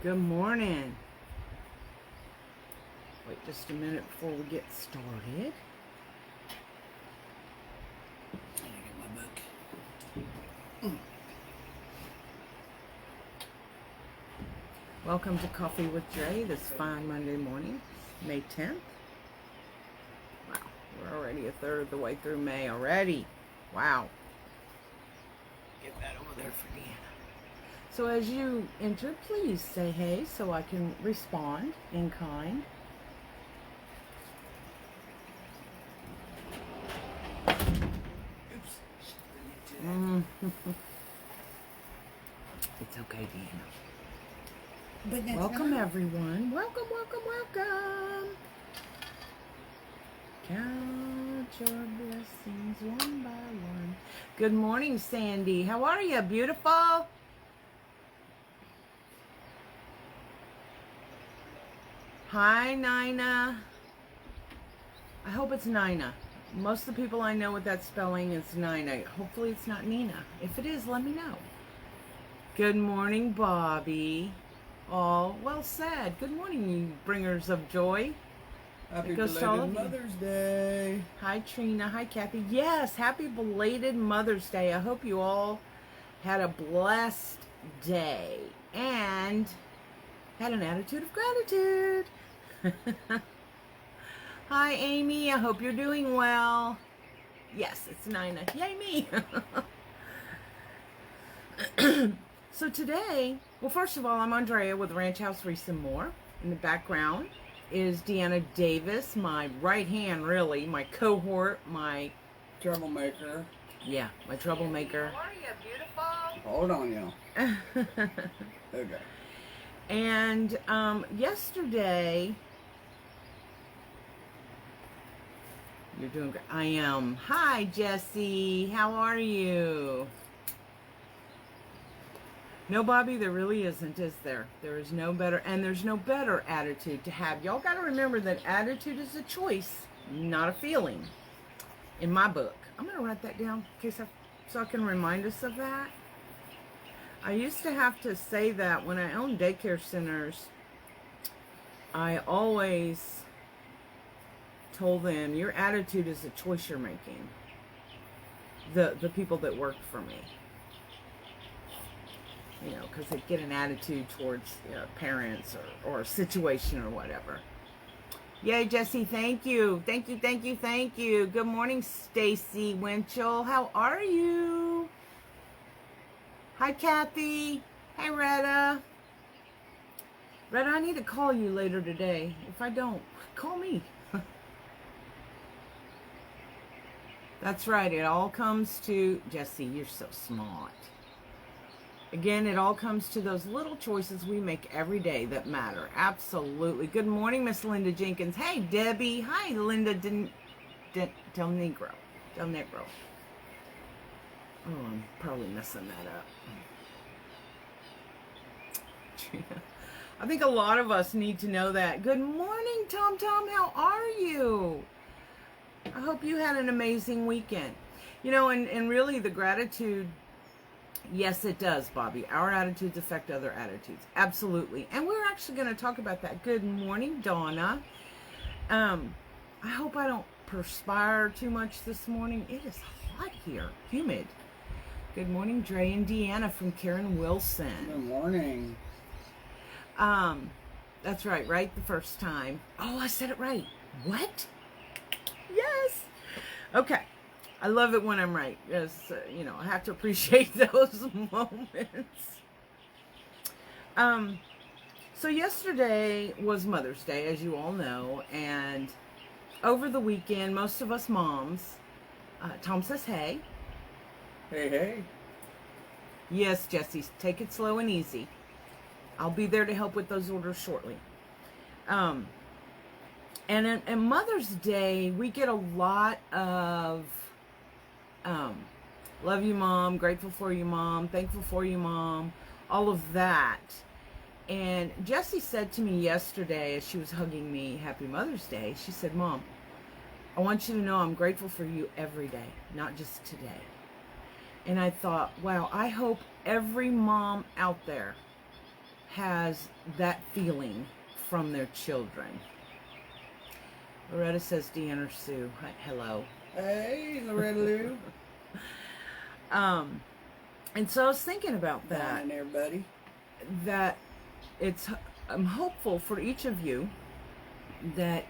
Good morning. Wait just a minute before we get started. I get my book. Welcome to Coffee with Drea this fine Monday morning, May 10th. Wow, we're already a third of the way through May already. Wow. Get that over there for Deanna. So as you enter, please say hey so I can respond in kind. Oops. It's okay, Deanna. Welcome, everyone. Welcome, welcome, welcome. Count your blessings one by one. Good morning, Sandy. How are you? Beautiful? Hi, Nina. I hope it's Nina. Most of the people I know with that spelling is Nina. Hopefully it's not Nina. If it is, let me know. Good morning, Bobby. All well said. Good morning, you bringers of joy. Happy belated Mother's Day. Hi, Trina. Hi, Kathy. Yes, happy belated Mother's Day. I hope you all had a blessed day and had an attitude of gratitude. Hi, Amy. I hope you're doing well. Yes, it's Nina. Yay, me. So today, well, first of all, I'm Drea with Ranch House Reese and More. In the background is Deanna Davis, my right hand, really, my cohort, my troublemaker. Yeah, my troublemaker. How are you, beautiful? Hold on, y'all. Okay. And yesterday, you're doing great. I am. Hi, Jessie. How are you? No, Bobby, there really isn't, is there? There is no better, and there's no better attitude to have. Y'all got to remember that attitude is a choice, not a feeling. In my book, I'm going to write that down in case so I can remind us of that. I used to have to say that when I owned daycare centers. I always told them, your attitude is a choice you're making. The people that worked for me. You know, because they get an attitude towards parents or a situation or whatever. Yay, Jessie, thank you. Thank you, thank you, thank you. Good morning, Stacy Winchell. How are you? Hi, Kathy. Hi, Retta. Retta, I need to call you later today. If I don't, call me. That's right. It all comes to... Jessie, you're so smart. Again, it all comes to those little choices we make every day that matter. Absolutely. Good morning, Miss Linda Jenkins. Hey, Debbie. Hi, Linda Del Negro. Del Negro. Oh, I'm probably messing that up. I think a lot of us need to know that. Good morning, Tom Tom. How are you? I hope you had an amazing weekend. You know, and really the gratitude... Yes, it does, Bobby. Our attitudes affect other attitudes. Absolutely. And we're actually going to talk about that. Good morning, Donna. I hope I don't perspire too much this morning. It is hot here. Humid. Good morning, Dre and Deanna from Karen Wilson. Good morning. That's right the first time. Oh, I said it right. What? Yes. Okay. I love it when I'm right. Yes, I have to appreciate those moments. So yesterday was Mother's Day, as you all know, and over the weekend, most of us moms, Tom says, hey. Hey, hey. Yes, Jessie, take it slow and easy. I'll be there to help with those orders shortly. And Mother's Day, we get a lot of... love you, Mom, grateful for you, Mom, thankful for you, Mom, all of that. And Jessie said to me yesterday as she was hugging me, Happy Mother's Day, she said, Mom, I want you to know I'm grateful for you every day, not just today. And I thought, wow, I hope every mom out there has that feeling from their children. Loretta says Deanna Sue. Hi, hello. Hey, Loretta Lou. And so I was thinking about that. In there, buddy. That I'm hopeful for each of you that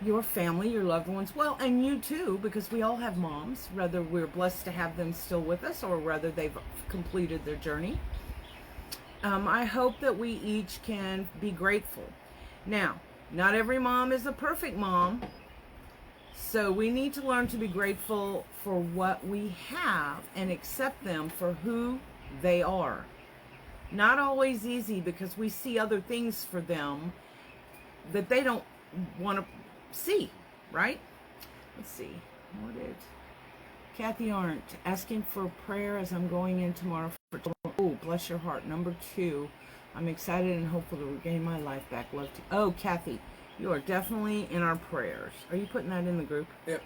your family, your loved ones, well, and you too, because we all have moms, whether we're blessed to have them still with us or whether they've completed their journey. I hope that we each can be grateful. Now, not every mom is a perfect mom, so we need to learn to be grateful for what we have and accept them for who they are. Not always easy, because we see other things for them that they don't want to see, right? Let's see. What did Kathy Arndt asking for prayer as I'm going in tomorrow for, oh, bless your heart. Number 2, I'm excited and hopeful to regain my life back. Love to. Oh, Kathy, you are definitely in our prayers. Are you putting that in the group? Yep.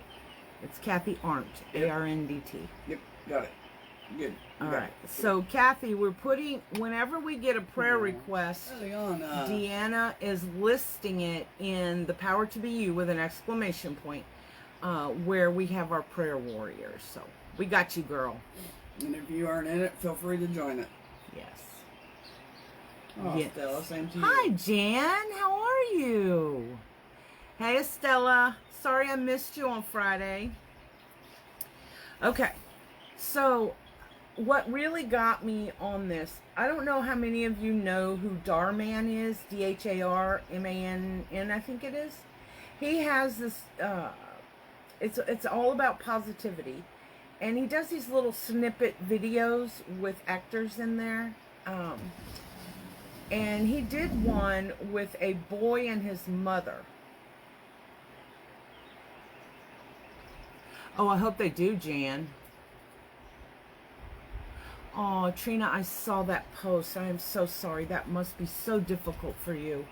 It's Kathy Arndt, Yep. ARNDT. Yep, got it. Good. All right. So, Kathy, we're putting, whenever we get a prayer request, Deanna is listing it in the Power to Be You with an exclamation point, where we have our prayer warriors. So, we got you, girl. And if you aren't in it, feel free to join it. Yes. Oh, Yes. Stella, same to you. Hi, Jan. How are you? Hey, Estella. Sorry I missed you on Friday. Okay. So, what really got me on this, I don't know how many of you know who Darman is, Dharmann, I think it is. He has this, it's all about positivity, and he does these little snippet videos with actors in there, and he did one with a boy and his mother. Oh, I hope they do, Jan. Oh, Trina, I saw that post. I am so sorry. That must be so difficult for you.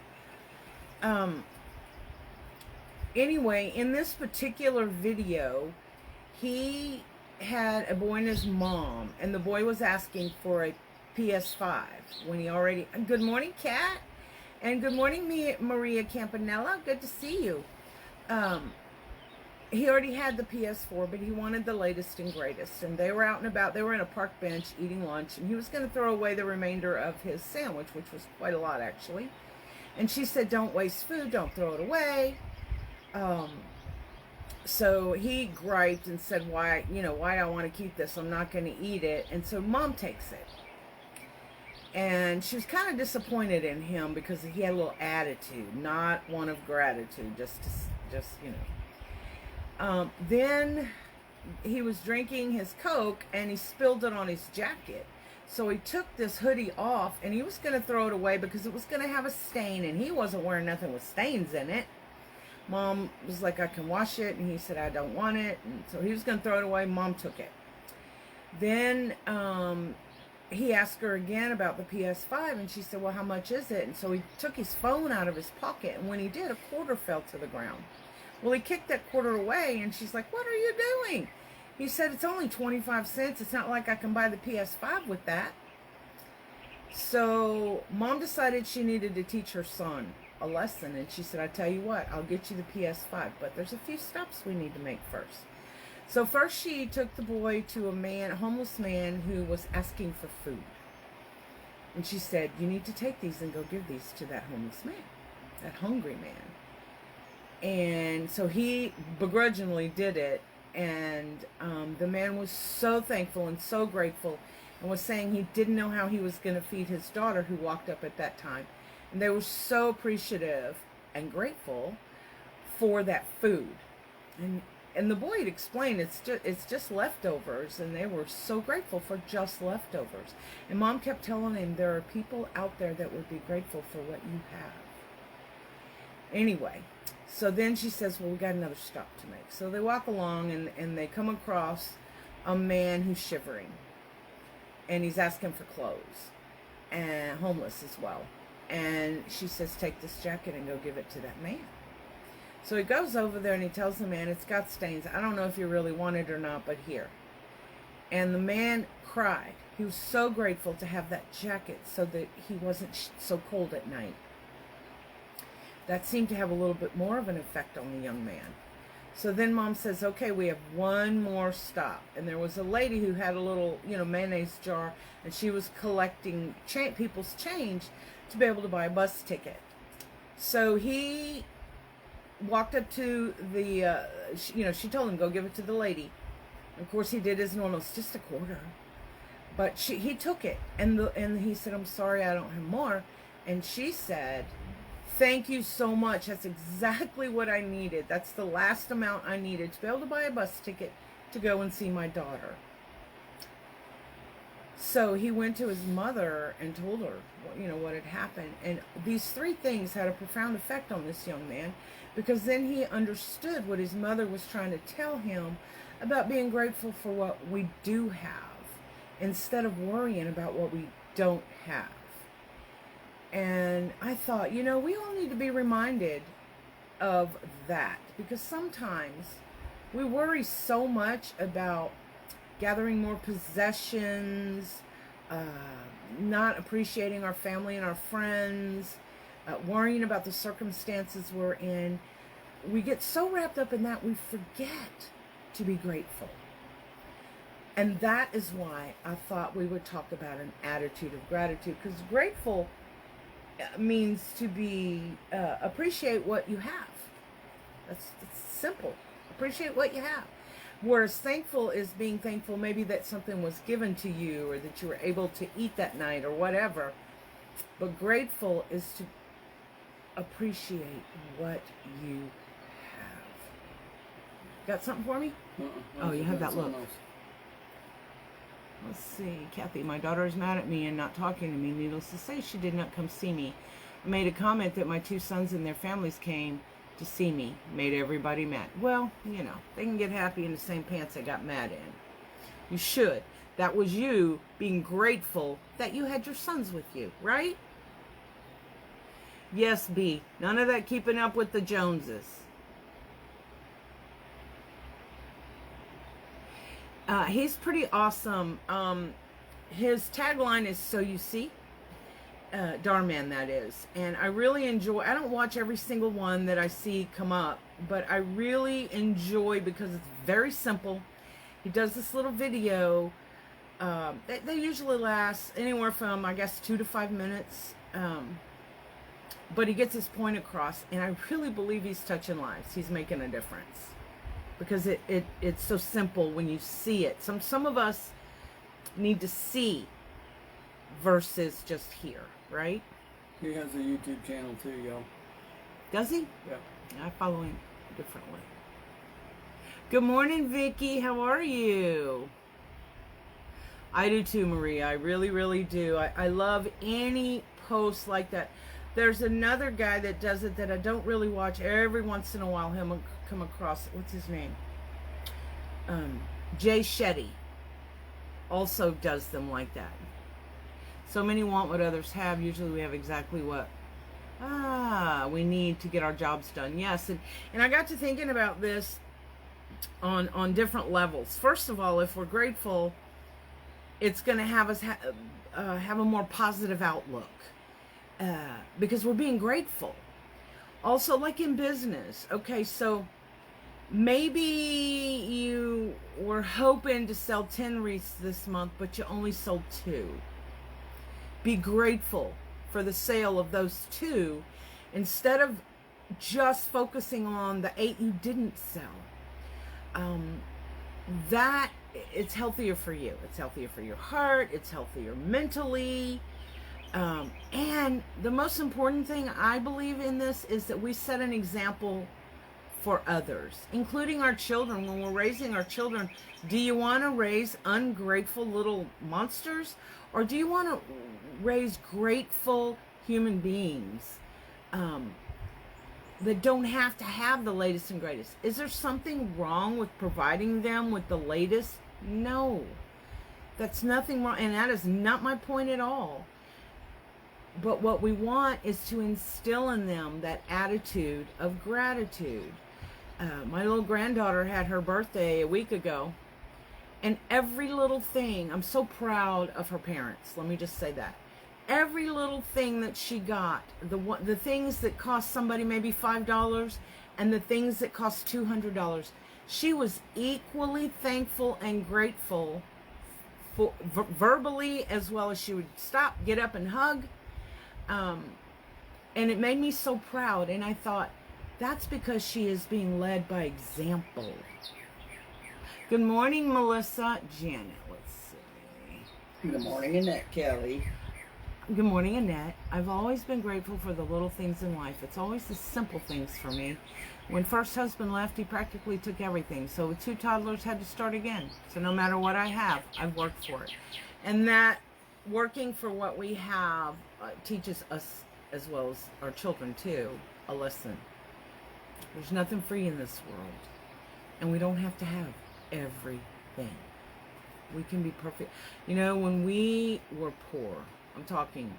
Anyway, in this particular video, he had a boy and his mom, and the boy was asking for a PS5 when he already... Good morning, Kat. And good morning, Maria Campanella. Good to see you. He already had the PS4, but he wanted the latest and greatest. And they were out and about. They were in a park bench eating lunch, and he was going to throw away the remainder of his sandwich, which was quite a lot, actually. And she said, don't waste food. Don't throw it away. So he griped and said, why do I want to keep this? I'm not going to eat it. And so Mom takes it. And she was kind of disappointed in him because he had a little attitude, not one of gratitude, just then he was drinking his Coke and he spilled it on his jacket. So he took this hoodie off and he was going to throw it away because it was going to have a stain, and he wasn't wearing nothing with stains in it. Mom was like, I can wash it, and he said, I don't want it. And so he was going to throw it away. Mom took it. Then he asked her again about the PS5, and she said, well, how much is it? And so he took his phone out of his pocket, and when he did, a quarter fell to the ground. Well, he kicked that quarter away, and she's like, what are you doing? He said, it's only 25 cents. It's not like I can buy the PS5 with that. So Mom decided she needed to teach her son a lesson, and she said, I tell you what, I'll get you the PS5, but there's a few steps we need to make first. So first she took the boy to a homeless man who was asking for food. And she said, you need to take these and go give these to that homeless man, that hungry man. And so he begrudgingly did it, and the man was so thankful and so grateful, and was saying he didn't know how he was going to feed his daughter who walked up at that time. And they were so appreciative and grateful for that food. And the boy had explained it's just leftovers, and they were so grateful for just leftovers. And Mom kept telling him there are people out there that would be grateful for what you have. Anyway, so then she says, well, we got another stop to make. So they walk along, and they come across a man who's shivering. And he's asking for clothes. And homeless as well. And she says, take this jacket and go give it to that man. So he goes over there and he tells the man, it's got stains. I don't know if you really want it or not, but here. And the man cried. He was so grateful to have that jacket so that he wasn't so cold at night. That seemed to have a little bit more of an effect on the young man. So then Mom says, okay, we have one more stop. And there was a lady who had a little, mayonnaise jar, and she was collecting people's change to be able to buy a bus ticket. So he walked up to the, she told him, go give it to the lady. Of course, he did his normal, it's just a quarter. But he took it, and he said, I'm sorry, I don't have more. And she said, thank you so much. That's exactly what I needed. That's the last amount I needed to be able to buy a bus ticket to go and see my daughter. So he went to his mother and told her, what had happened. And these three things had a profound effect on this young man, because then he understood what his mother was trying to tell him about being grateful for what we do have, instead of worrying about what we don't have. And I thought, we all need to be reminded of that, because sometimes we worry so much about gathering more possessions, not appreciating our family and our friends, worrying about the circumstances we're in. We get so wrapped up in that we forget to be grateful. And that is why I thought we would talk about an attitude of gratitude, because grateful means to be, appreciate what you have. That's simple. Appreciate what you have. Whereas thankful is being thankful maybe that something was given to you, or that you were able to eat that night, or whatever. But grateful is to appreciate what you have. Got something for me? Oh, you have that look. Let's see, Kathy, my daughter is mad at me and not talking to me. Needless to say, she did not come see me. I made a comment that my two sons and their families came to see me. Made everybody mad. Well, they can get happy in the same pants they got mad in. You should. That was you being grateful that you had your sons with you, right? Yes, B. None of that keeping up with the Joneses. He's pretty awesome. His tagline is "So You See," Darman, that is. And I really enjoy, I don't watch every single one that I see come up, but I really enjoy, because it's very simple. He does this little video. They usually last anywhere from, I guess, 2 to 5 minutes. But he gets his point across, and I really believe he's touching lives. He's making a difference. Because it's so simple when you see it. Some of us need to see versus just hear, right? He has a YouTube channel too, y'all. Does he? Yeah. I follow him differently. Good morning, Vicky. How are you? I do too, Maria. I really, really do. I love any post like that. There's another guy that does it that I don't really watch. Every once in a while, he'll come across, what's his name? Jay Shetty also does them like that. So many want what others have. Usually we have exactly what we need to get our jobs done. Yes, and I got to thinking about this on different levels. First of all, if we're grateful, it's going to have us have a more positive outlook. Because we're being grateful. Also, like in business, okay, so maybe you were hoping to sell 10 wreaths this month, but you only sold 2. Be grateful for the sale of those 2, instead of just focusing on the 8 you didn't sell. That, it's healthier for you. It's healthier for your heart. It's healthier mentally. And the most important thing I believe in this is that we set an example for others, including our children. When we're raising our children, do you want to raise ungrateful little monsters, or do you want to raise grateful human beings that don't have to have the latest and greatest? Is there something wrong with providing them with the latest? No, that's nothing wrong, and that is not my point at all. But what we want is to instill in them that attitude of gratitude. My little granddaughter had her birthday a week ago, And every little thing, I'm so proud of her parents. Let me just say that. Every little thing that she got, the things that cost somebody maybe $5 and the things that cost $200, she was equally thankful and grateful for, verbally, as well as she would stop, get up and hug. And it made me so proud. And I thought, that's because she is being led by example. Good morning, Melissa. Janet, let's see. Good morning, Annette Kelly. Good morning, Annette. I've always been grateful for the little things in life. It's always the simple things for me. When first husband left, he practically took everything. So with 2 toddlers, had to start again. So no matter what I have, I've worked for it. And that working for what we have teaches us, as well as our children too, a lesson. There's nothing free in this world. And we don't have to have everything. We can be perfect. You know, when we were poor, I'm talking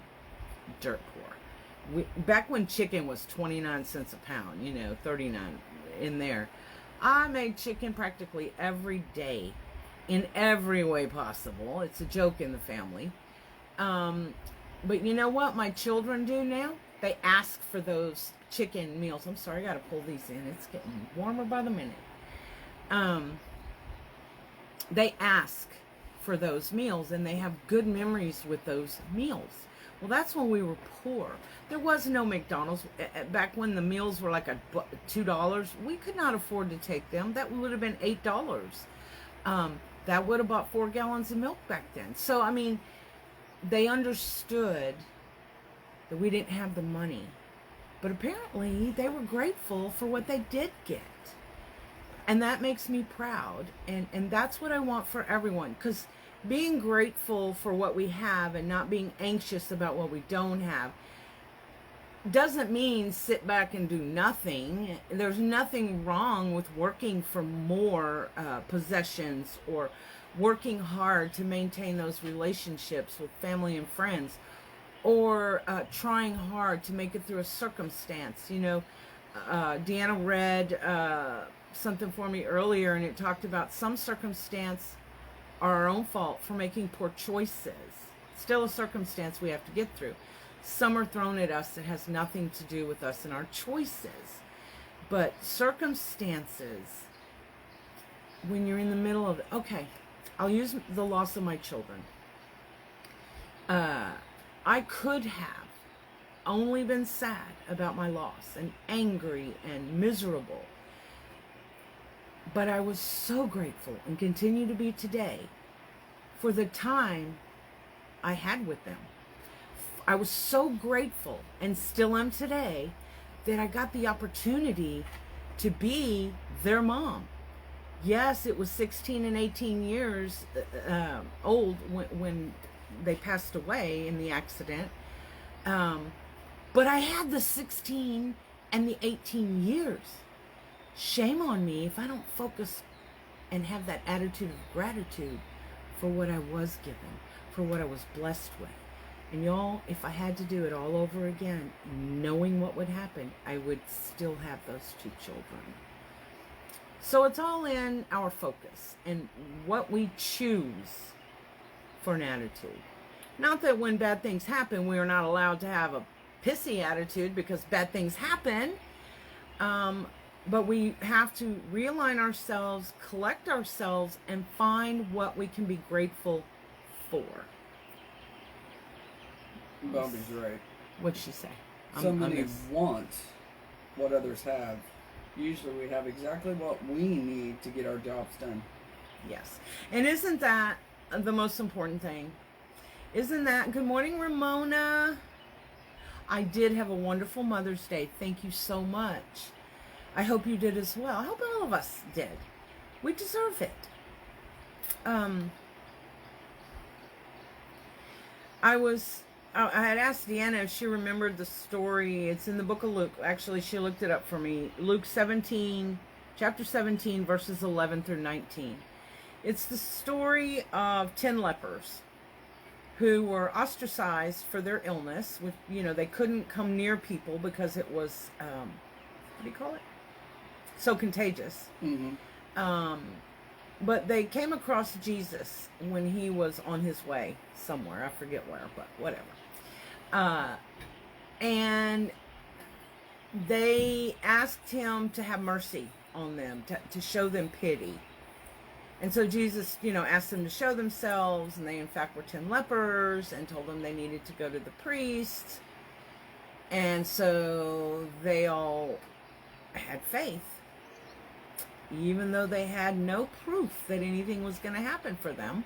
dirt poor. Back when chicken was 29 cents a pound, 39 in there, I made chicken practically every day in every way possible. It's a joke in the family. But you know what my children do now? They ask for those chicken meals. I'm sorry, I got to pull these in. It's getting warmer by the minute. They ask for those meals, and they have good memories with those meals. Well, that's when we were poor. There was no McDonald's. Back when the meals were like $2, we could not afford to take them. That would have been $8. That would have bought 4 gallons of milk back then. So, I mean, they understood that we didn't have the money. But apparently, they were grateful for what they did get. And that makes me proud. And that's what I want for everyone. Because being grateful for what we have and not being anxious about what we don't have doesn't mean sit back and do nothing. There's nothing wrong with working for more possessions or working hard to maintain those relationships with family and friends, or trying hard to make it through a circumstance. Deanna read something for me earlier, and it talked about some circumstance are our own fault for making poor choices. Still a circumstance we have to get through. Some are thrown at us that has nothing to do with us and our choices. But circumstances, when you're in the middle of it, okay, I'll use the loss of my children. I could have only been sad about my loss and angry and miserable. But I was so grateful, and continue to be today, for the time I had with them. I was so grateful, and still am today, that I got the opportunity to be their mom. Yes, it was 16 and 18 years old when they passed away in the accident. But I had the 16 and the 18 years. Shame on me if I don't focus and have that attitude of gratitude for what I was given, for what I was blessed with. And y'all, if I had to do it all over again, knowing what would happen, I would still have those 2 children. So it's all in our focus and what we choose for an attitude. Not that when bad things happen, we are not allowed to have a pissy attitude, because bad things happen. But we have to realign ourselves, collect ourselves, and find what we can be grateful for. Bobby's right. What'd she say? So many want what others have. Usually we have exactly what we need to get our jobs done. Yes. And isn't that the most important thing? Isn't that... Good morning, Ramona. I did have a wonderful Mother's Day. Thank you so much. I hope you did as well. I hope all of us did. We deserve it. I had asked Deanna if she remembered the story. It's in the book of Luke. Actually, she looked it up for me. Luke 17, chapter 17, verses 11 through 19. It's the story of 10 lepers who were ostracized for their illness. With, they couldn't come near people because it was, what do you call it? So contagious. Mm-hmm. But they came across Jesus when he was on his way somewhere. I forget where, but whatever. And they asked him to have mercy on them, to show them pity. And so Jesus, asked them to show themselves, and they in fact were 10 lepers, and told them they needed to go to the priest. And so they all had faith, even though they had no proof that anything was going to happen for them.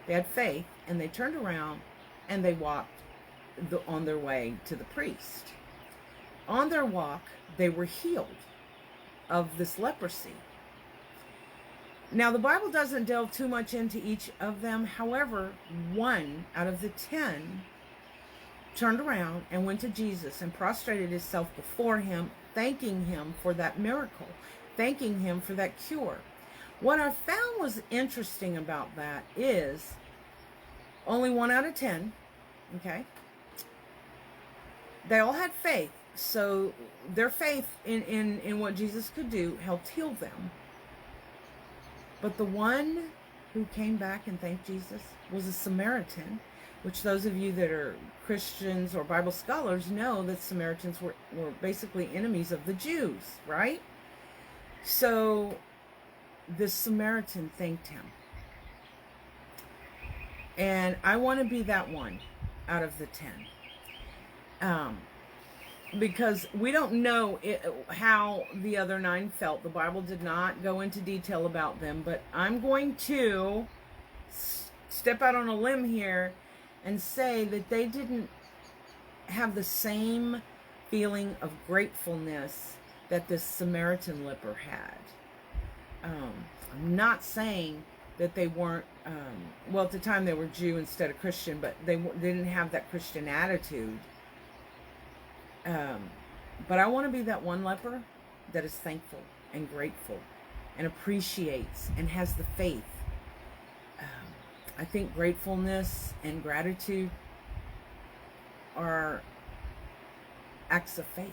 They had faith, and they turned around and they walked on their way to the priest. On their walk, they were healed of this leprosy. Now, the Bible doesn't delve too much into each of them. However, 1 out of the 10 turned around and went to Jesus and prostrated himself before him, thanking him for that miracle, thanking him for that cure. What I found was interesting about that is only 1 out of 10, okay? They all had faith, so their faith in what Jesus could do helped heal them. But the one who came back and thanked Jesus was a Samaritan, which those of you that are Christians or Bible scholars know that Samaritans were basically enemies of the Jews, right? So this Samaritan thanked him. And I want to be that 1 out of the 10. Because we don't know how the other 9 felt. The Bible did not go into detail about them, but I'm going to step out on a limb here and say that they didn't have the same feeling of gratefulness that this Samaritan leper had. I'm not saying that they weren't, well, at the time they were Jew instead of Christian, but they didn't have that Christian attitude. But I want to be that one leper that is thankful and grateful and appreciates and has the faith. I think gratefulness and gratitude are acts of faith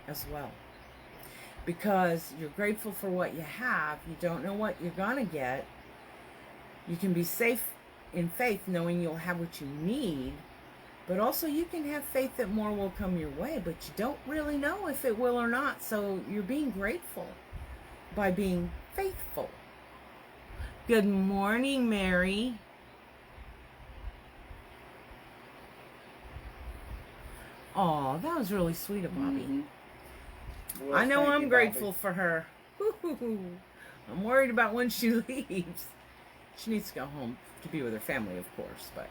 as well. Because you're grateful for what you have. You don't know what you're going to get. You can be safe in faith knowing you'll have what you need. But also you can have faith that more will come your way, but you don't really know if it will or not. So you're being grateful by being faithful. Good morning, Mary. Oh, that was really sweet of Bobby. Mm-hmm. Well, I know I'm you, grateful Bobby. for her. I'm worried about when she leaves. She needs to go home to be with her family, of course, but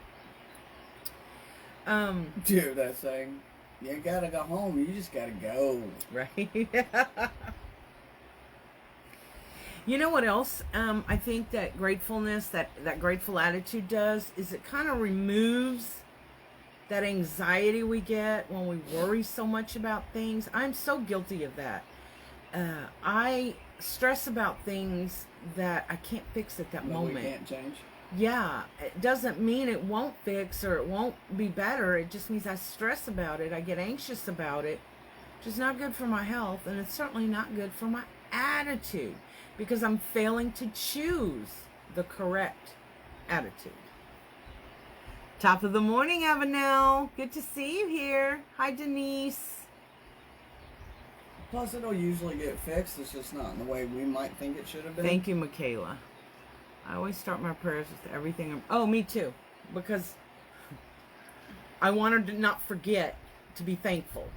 Dude, that saying, you gotta go home, you just gotta go. right? You know what else I think that gratefulness, that grateful attitude does, is it kind of removes that anxiety we get when we worry so much about things. I'm so guilty of that. I stress about things that I can't fix at that moment. We can't change. Yeah, it doesn't mean it won't fix or it won't be better. It just means I stress about it. I get anxious about it, which is not good for my health, and it's certainly not good for my attitude because I'm failing to choose the correct attitude. Top of the morning, Avenel. Good to see you here. Hi, Denise. Plus, it'll usually get fixed. It's just not in the way we might think it should have been. Thank you, Michaela. I always start my prayers with everything. Oh, me too. Because I wanted to not forget to be thankful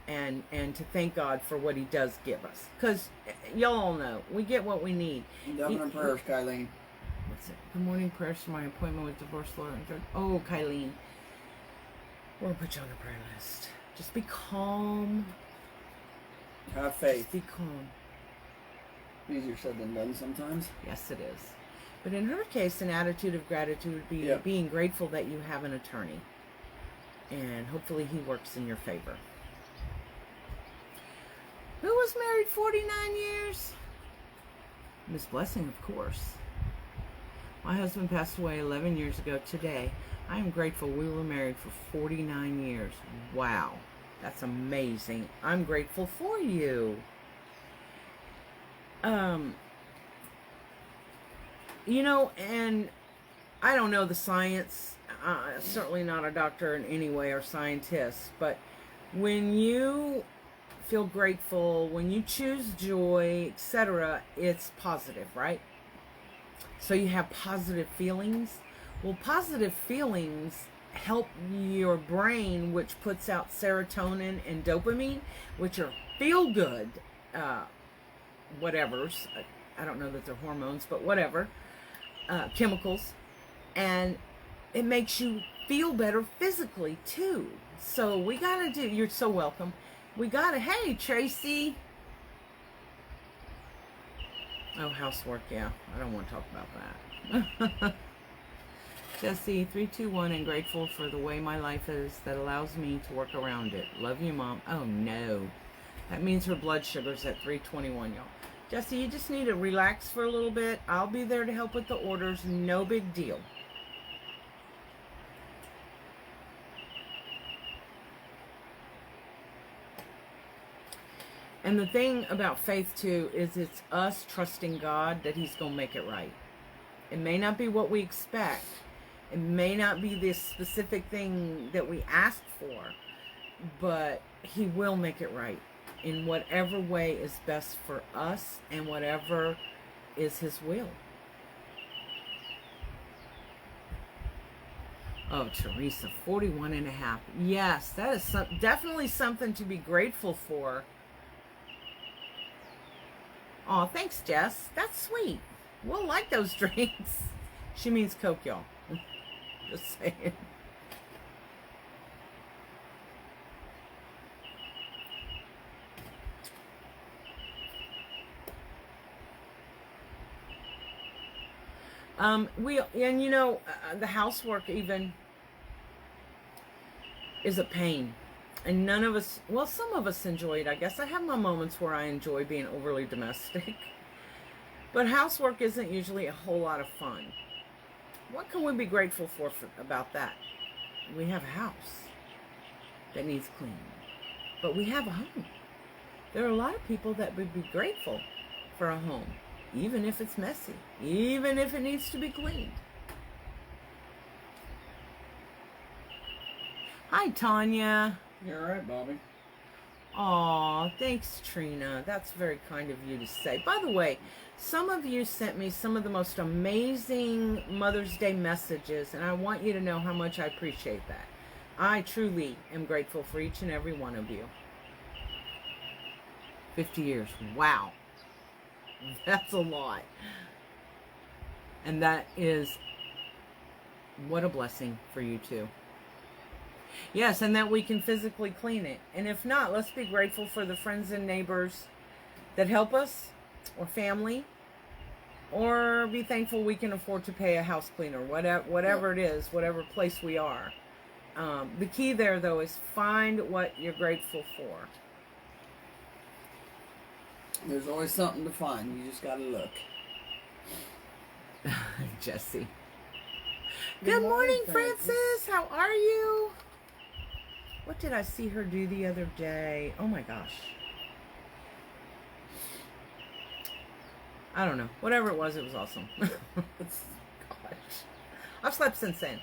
and to thank God for what he does give us. Because y'all all know, we get what we need. Governor prayers, Kylene. What's it? Good morning prayers for my appointment with divorce lawyer. Oh, Kylene. We'll put you on the prayer list. Just be calm. Have faith. Just be calm. Easier said than done sometimes. Yes, it is. But in her case, an attitude of gratitude would be being grateful that you have an attorney. And hopefully he works in your favor. Who was married 49 years? Miss Blessing, of course. My husband passed away 11 years ago today. I am grateful we were married for 49 years. Wow. That's amazing. I'm grateful for you. And I don't know the science, certainly not a doctor in any way or scientist, but when you feel grateful, when you choose joy, etc., it's positive, right? So you have positive feelings. Well, positive feelings help your brain, which puts out serotonin and dopamine, which are feel good whatevers. I don't know that they're hormones, but whatever, chemicals. And it makes you feel better physically too. So we gotta do, you're so welcome. We gotta, hey Tracy. Oh, housework, yeah. I don't want to talk about that. Jesse, 321, and grateful for the way my life is that allows me to work around it. Love you, Mom. Oh, no. That means her blood sugar's at 321, y'all. Jesse, you just need to relax for a little bit. I'll be there to help with the orders. No big deal. And the thing about faith, too, is it's us trusting God that He's going to make it right. It may not be what we expect. It may not be this specific thing that we asked for. But He will make it right in whatever way is best for us and whatever is His will. Oh, Teresa, 41 and a half. Yes, that is definitely something to be grateful for. Oh, thanks, Jess. That's sweet. We'll like those drinks. She means Coke, y'all. Just saying. The housework even is a pain. And none of us, well, some of us enjoy it, I guess. I have my moments where I enjoy being overly domestic. But housework isn't usually a whole lot of fun. What can we be grateful for about that? We have a house that needs cleaning. But we have a home. There are a lot of people that would be grateful for a home, even if it's messy, even if it needs to be cleaned. Hi, Tanya. You're all right, Bobby. Aw, thanks, Trina. That's very kind of you to say. By the way, some of you sent me some of the most amazing Mother's Day messages, and I want you to know how much I appreciate that. I truly am grateful for each and every one of you. 50 years. Wow. That's a lot. And that is, what a blessing for you too. Yes, and that we can physically clean it. And if not, let's be grateful for the friends and neighbors that help us, or family, or be thankful we can afford to pay a house cleaner, whatever it is, whatever place we are. The key there, though, is find what you're grateful for. There's always something to find. You just got to look. Jesse. Good morning, Francis. How are you? What did I see her do the other day? Oh my gosh. I don't know. Whatever it was awesome. Gosh. I've slept since then.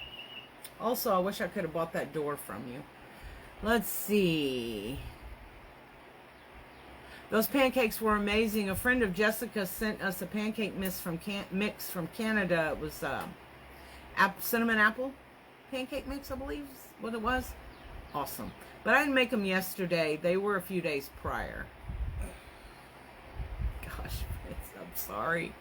Also, I wish I could have bought that door from you. Let's see. Those pancakes were amazing. A friend of Jessica sent us a pancake mix from Canada. It was cinnamon apple pancake mix, I believe is what it was. Awesome. But I didn't make them yesterday. They were a few days prior. Gosh, I'm sorry.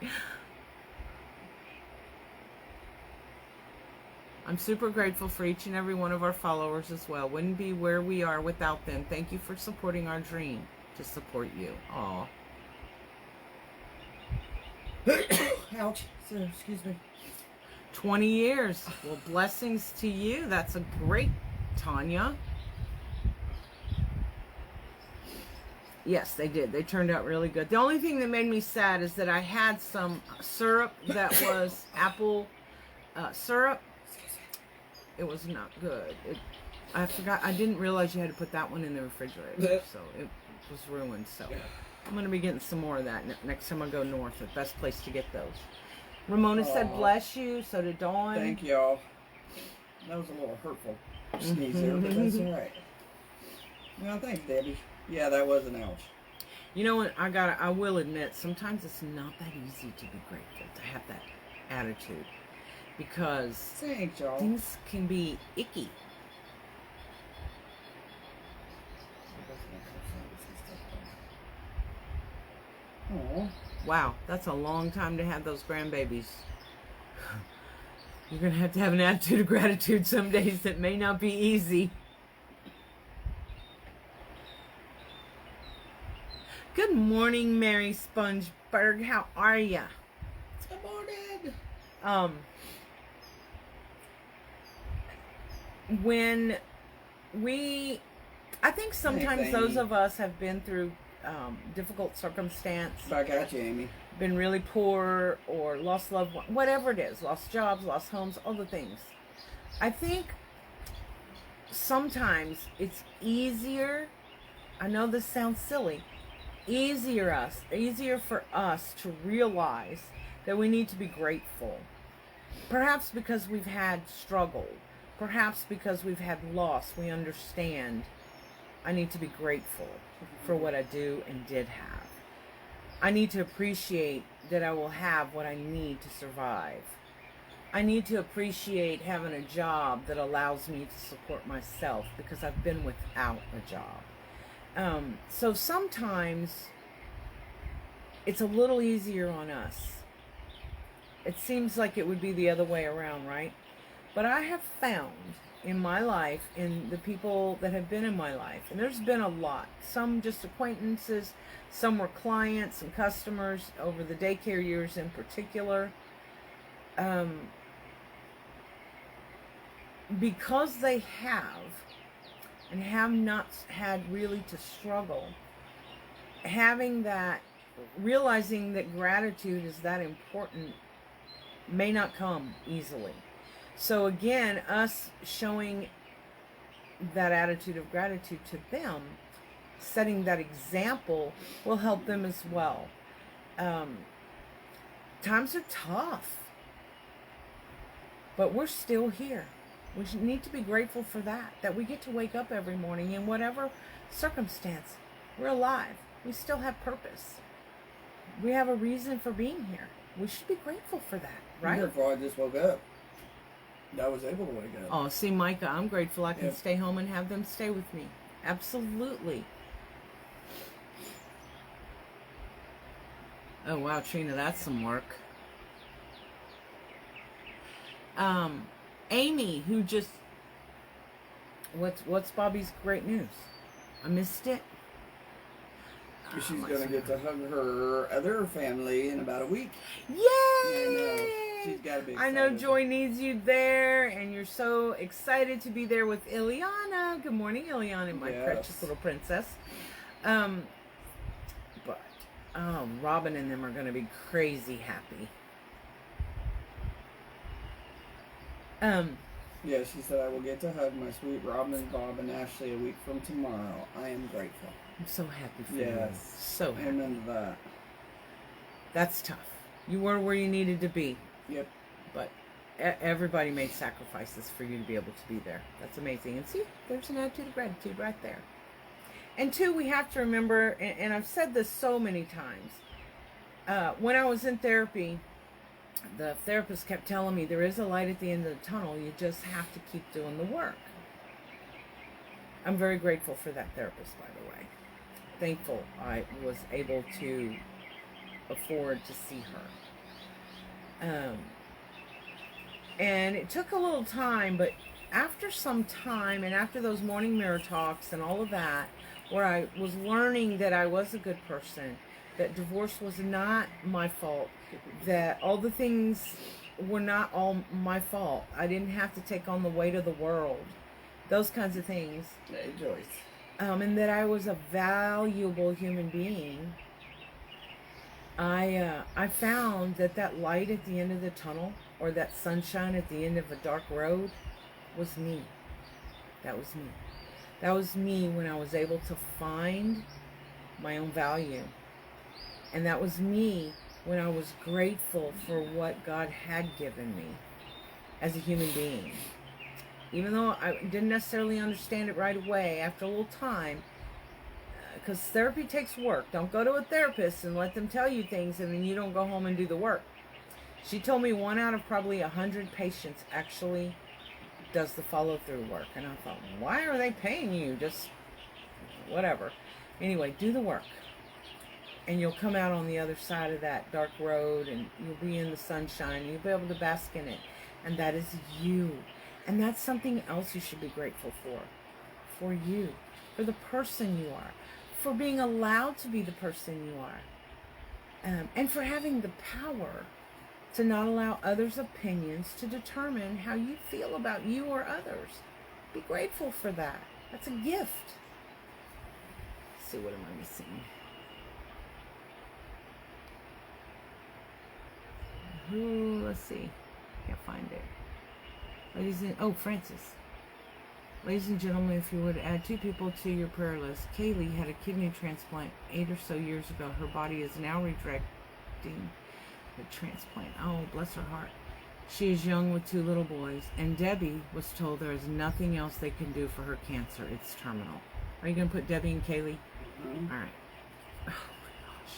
I'm super grateful for each and every one of our followers as well. Wouldn't be where we are without them. Thank you for supporting our dream to support you. Aw. Ouch. So, excuse me. 20 years. Well, blessings to you. That's a great, Tanya. Yes, they did. They turned out really good. The only thing that made me sad is that I had some syrup that was apple syrup. It was not good. I forgot. I didn't realize you had to put that one in the refrigerator. So it was ruined. So I'm going to be getting some more of that next time I go north. The best place to get those. Ramona said Aw. bless you. So did Dawn. Thank y'all. That was a little hurtful sneeze there, but that's all right. No, thanks, Debbie. Yeah, that was an ouch. You know what? I will admit, sometimes it's not that easy to be grateful, to have that attitude, because Thanks, y'all. things can be icky. Aw. Wow, that's a long time to have those grandbabies. You're going to have an attitude of gratitude some days that may not be easy. Good morning, Mary Spongeberg. How are ya? Good morning. I think sometimes Thanks, those Amy. of us have been through difficult circumstance, Back at you, Amy. been really poor or lost loved one, whatever it is, lost jobs, lost homes, all the things. I think sometimes it's easier, I know this sounds silly, easier for us to realize that we need to be grateful. Perhaps because we've had struggle, perhaps because we've had loss, we understand I need to be grateful for what I do and did have. I need to appreciate that I will have what I need to survive. I need to appreciate having a job that allows me to support myself, because I've been without a job. So sometimes it's a little easier on us. It seems like it would be the other way around, right? But I have found in my life, in the people that have been in my life, and there's been a lot, some just acquaintances, some were clients and customers over the daycare years in particular, because they have and have not had really to struggle, having that, realizing that gratitude is that important may not come easily. So again, us showing that attitude of gratitude to them, setting that example, will help them as well. Times are tough, but we're still here. We need to be grateful for that we get to wake up every morning in whatever circumstance. We're alive. We still have purpose. We have a reason for being here. We should be grateful for that, right? Therefore, I just woke up. I was able to wake up. Oh, see, Micah, I'm grateful I can Yep. stay home and have them stay with me. Absolutely. Oh, wow, Trina, that's some work. Amy, who just... What's Bobby's great news? I missed it. She's going to get to hug her other family in about a week. Yay! I know. She's got to be excited. I know Joy needs you there, and you're so excited to be there with Ileana. Good morning, Ileana, my Yes. precious little princess. But Robin and them are going to be crazy happy. Yeah, she said, I will get to hug my sweet Robin, Bob, and Ashley a week from tomorrow. I am grateful. I'm so happy for you. Yes. So happy. Amen to that. That's tough. You were where you needed to be. Yep. But everybody made sacrifices for you to be able to be there. That's amazing. And see, there's an attitude of gratitude right there. And two, we have to remember, and I've said this so many times, when I was in therapy, the therapist kept telling me there is a light at the end of the tunnel. You just have to keep doing the work. I'm very grateful for that therapist, by the way. Thankful I was able to afford to see her. And it took a little time, but after some time, and after those morning mirror talks and all of that, where I was learning that I was a good person, that divorce was not my fault, that all the things were not all my fault. I didn't have to take on the weight of the world. Those kinds of things. Hey, Joyce. And that I was a valuable human being. I found that light at the end of the tunnel, or that sunshine at the end of a dark road, was me. That was me. That was me when I was able to find my own value. And that was me when I was grateful for what God had given me as a human being. Even though I didn't necessarily understand it right away, after a little time, because therapy takes work. Don't go to a therapist and let them tell you things and then you don't go home and do the work. She told me 1 out of probably 100 patients actually does the follow-through work. And I thought, why are they paying you? Just whatever. Anyway, do the work. And you'll come out on the other side of that dark road and you'll be in the sunshine and you'll be able to bask in it. And that is you. And that's something else you should be grateful for. For you. For the person you are. For being allowed to be the person you are. And for having the power to not allow others' opinions to determine how you feel about you or others. Be grateful for that. That's a gift. Let's see, what am I missing? Let's see. Can't find it. Francis. Ladies and gentlemen, if you would add 2 people to your prayer list. Kaylee had a kidney transplant 8 or so years ago. Her body is now rejecting the transplant. Oh, bless her heart. She is young with 2 little boys. And Debbie was told there is nothing else they can do for her cancer. It's terminal. Are you going to put Debbie and Kaylee? Mm-hmm. All right. Oh, my gosh.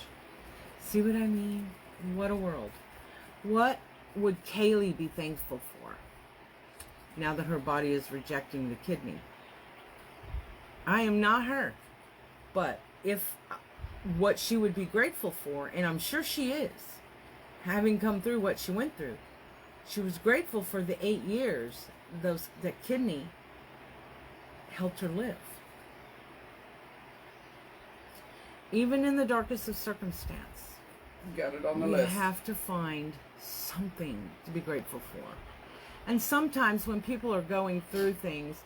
See what I mean? What a world. What would Kaylee be thankful for now that her body is rejecting the kidney? I am not her. But if what she would be grateful for, and I'm sure she is, having come through what she went through, she was grateful for the 8 years that kidney helped her live. Even in the darkest of circumstance, got it on the you list. have to find something to be grateful for. And sometimes when people are going through things,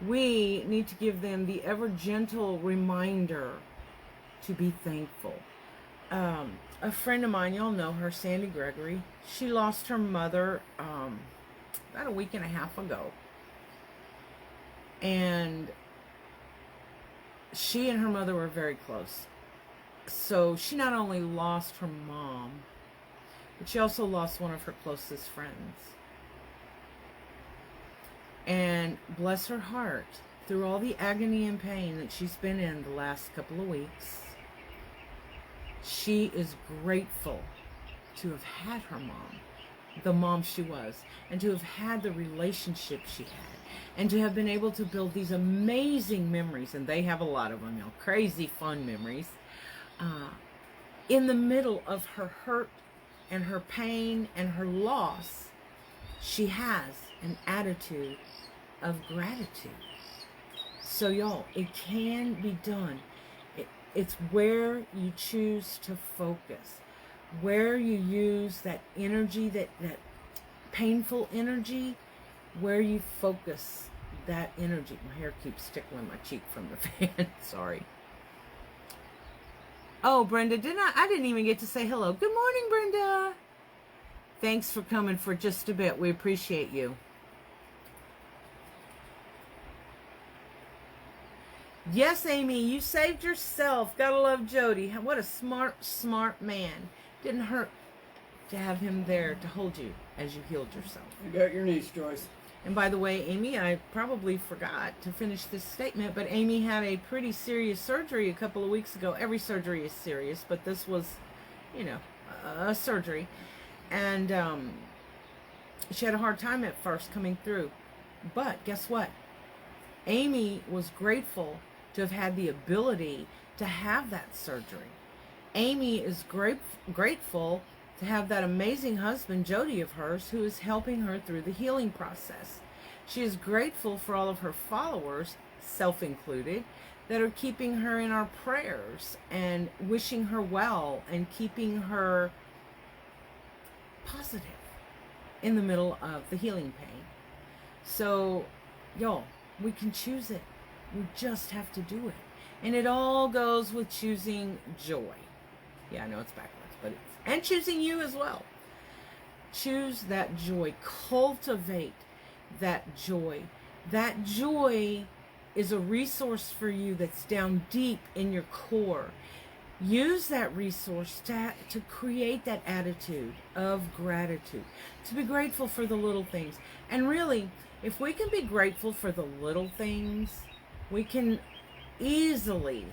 we need to give them the ever gentle reminder to be thankful. A friend of mine, y'all know her, Sandy Gregory. She lost her mother about a week and a half ago. And she and her mother were very close. So she not only lost her mom, but she also lost one of her closest friends. And bless her heart, through all the agony and pain that she's been in the last couple of weeks, she is grateful to have had her mom, the mom she was, and to have had the relationship she had, and to have been able to build these amazing memories, and they have a lot of them, you know, crazy fun memories, in the middle of her hurt and her pain and her loss. She has an attitude of gratitude. So y'all, it can be done. It's where you choose to focus, where you use that energy, that painful energy, where you focus that energy. My hair keeps tickling my cheek from the fan. Sorry. Oh, Brenda, I didn't even get to say hello. Good morning, Brenda. Thanks for coming for just a bit. We appreciate you. Yes, Amy, you saved yourself. Gotta love Jody. What a smart man. Didn't hurt to have him there to hold you as you healed yourself. You got your niece, Joyce. And by the way, Amy, I probably forgot to finish this statement, but Amy had a pretty serious surgery a couple of weeks ago. Every surgery is serious, but this was, a surgery. And she had a hard time at first coming through. But guess what? Amy was grateful to have had the ability to have that surgery. Amy is grateful to have that amazing husband, Jody, of hers, who is helping her through the healing process. She is grateful for all of her followers, self included, that are keeping her in our prayers and wishing her well and keeping her positive in the middle of the healing pain. So, y'all, we can choose it. We just have to do it. And it all goes with choosing joy. Yeah, I know it's backwards, but and choosing you as well. Choose that joy. Cultivate that joy. That joy is a resource for you that's down deep in your core. use that resource to create that attitude of gratitude, to be grateful for the little things. And really, if we can be grateful for the little things, we can easily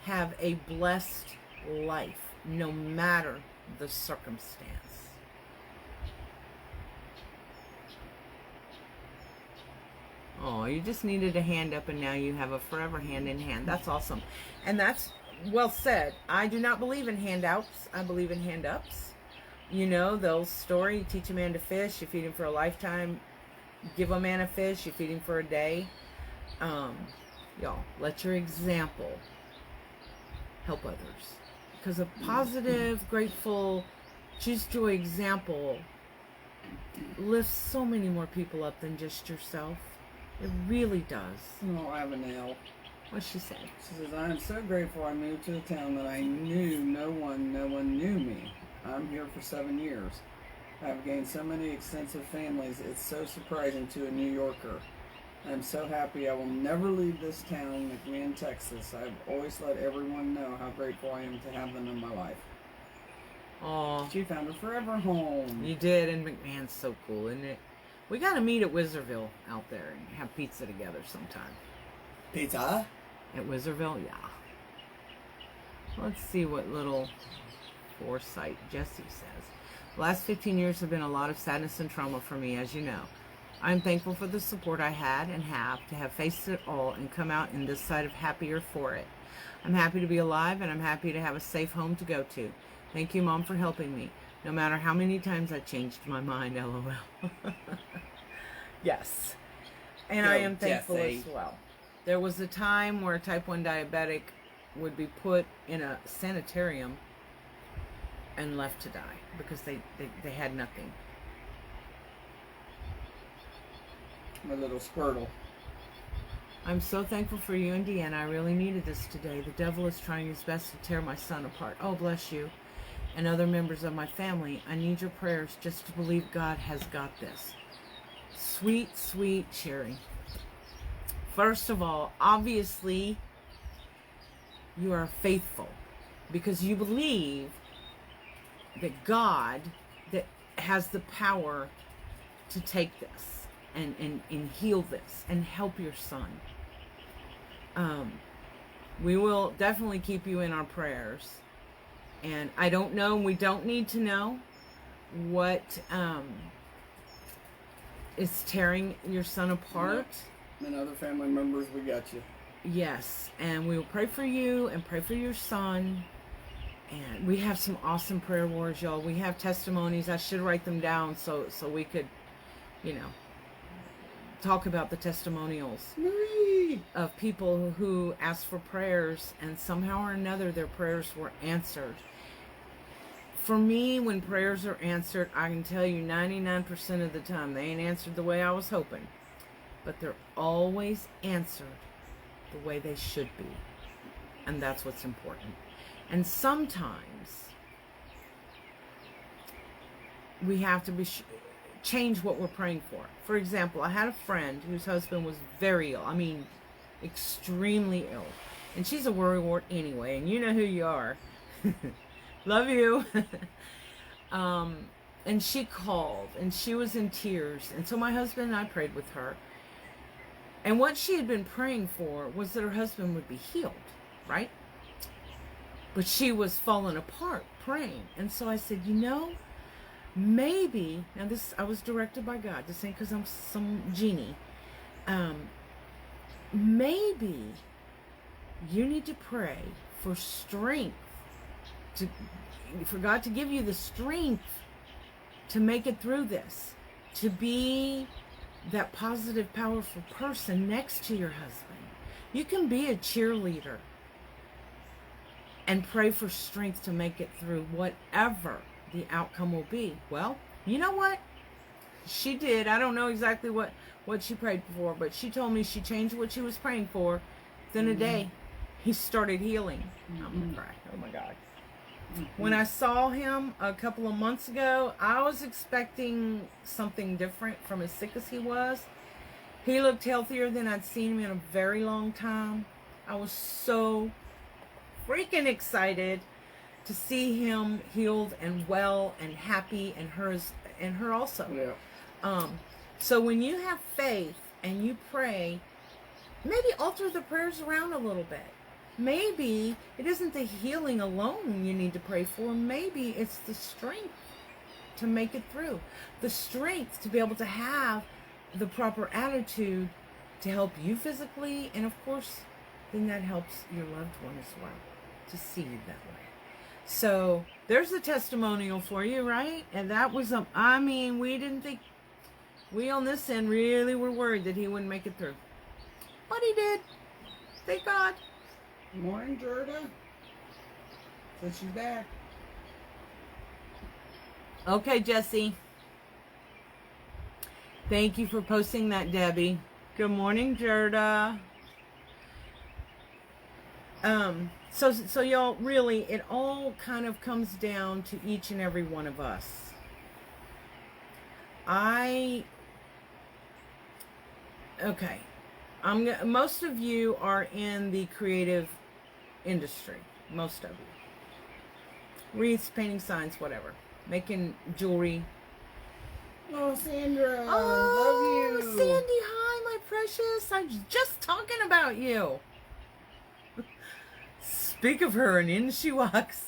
have a blessed life, no matter the circumstance. Oh, you just needed a hand up and now you have a forever hand in hand. That's awesome. And that's well said. I do not believe in handouts. I believe in hand ups. You know, the old story, you teach a man to fish, you feed him for a lifetime. Give a man a fish, you feed him for a day. Y'all, let your example help others. Because a positive, grateful, choose joy example lifts so many more people up than just yourself. It really does. Oh, I have a nail. What'd she say? She says, I am so grateful I moved to a town that I knew no one knew me. I'm here for 7 years. I've gained so many extensive families, it's so surprising to a New Yorker. I'm so happy I will never leave this town, McMahon, Texas. I've always let everyone know how grateful I am to have them in my life. Oh, She found her forever home. you did, and McMahon's so cool, isn't it? We got to meet at Wizardville out there and have pizza together sometime. Pizza? At Wizardville, yeah. Let's see what little foresight Jesse says. The last 15 years have been a lot of sadness and trauma for me, as you know. I'm thankful for the support I had and have to have faced it all and come out in this side of happier for it. I'm happy to be alive, and I'm happy to have a safe home to go to. Thank you, Mom, for helping me. No matter how many times I changed my mind, LOL. Yes. And I am thankful as well. There was a time where a type 1 diabetic would be put in a sanitarium and left to die because they had nothing. My little squirtle. I'm so thankful for you and Deanna. I really needed this today. The devil is trying his best to tear my son apart. Oh, bless you. And other members of my family. I need your prayers just to believe God has got this. Sweet, sweet Cherry. First of all, obviously, you are faithful because you believe that God that has the power to take this and heal this and help your son. We will definitely keep you in our prayers. And I don't know, we don't need to know what is tearing your son apart. And other family members, we got you. Yes, and we will pray for you and pray for your son. And we have some awesome prayer wars, y'all. We have testimonies. I should write them down so we could, talk about the testimonials of people who asked for prayers and somehow or another their prayers were answered. For me, when prayers are answered, I can tell you 99% of the time they ain't answered the way I was hoping. But they're always answered the way they should be. And that's what's important. And sometimes we have to change what we're praying for. For example, I had a friend whose husband was very ill. I mean, extremely ill. And she's a worrywart anyway, and you know who you are. Love you. And she called, and she was in tears. And so my husband and I prayed with her. And what she had been praying for was that her husband would be healed, right? But she was falling apart praying. And so I said, maybe, now this, I was directed by God, this ain't because I'm some genie. Maybe you need to pray for strength, for God to give you the strength to make it through this, to be that positive, powerful person next to your husband. You can be a cheerleader and pray for strength to make it through whatever the outcome will be. Well, you know what? She did. I don't know exactly what she prayed for, but she told me she changed what she was praying for. Within a day, he started healing. I'm gonna cry. Oh my God. When I saw him a couple of months ago, I was expecting something different from as sick as he was. He looked healthier than I'd seen him in a very long time. I was so freaking excited to see him healed and well and happy, and her also. Yeah. So when you have faith and you pray, maybe alter the prayers around a little bit. Maybe it isn't the healing alone you need to pray for. Maybe it's the strength to make it through. The strength to be able to have the proper attitude to help you physically. And of course, then that helps your loved one as well to see you that way. So there's a testimonial for you, right? And that was, we didn't think, we on this end really were worried that he wouldn't make it through. But he did. Thank God. Morning, Gerda. Since she's back. Okay, Jesse. Thank you for posting that, Debbie. Good morning, Gerda. So y'all, really, it all kind of comes down to each and every one of us. Most of you are in the creative industry. Most of you. Wreaths, painting signs, whatever. Making jewelry. Oh, Sandra. Oh, love you. Sandy, hi, my precious. I was just talking about you. Speak of her, and in she walks.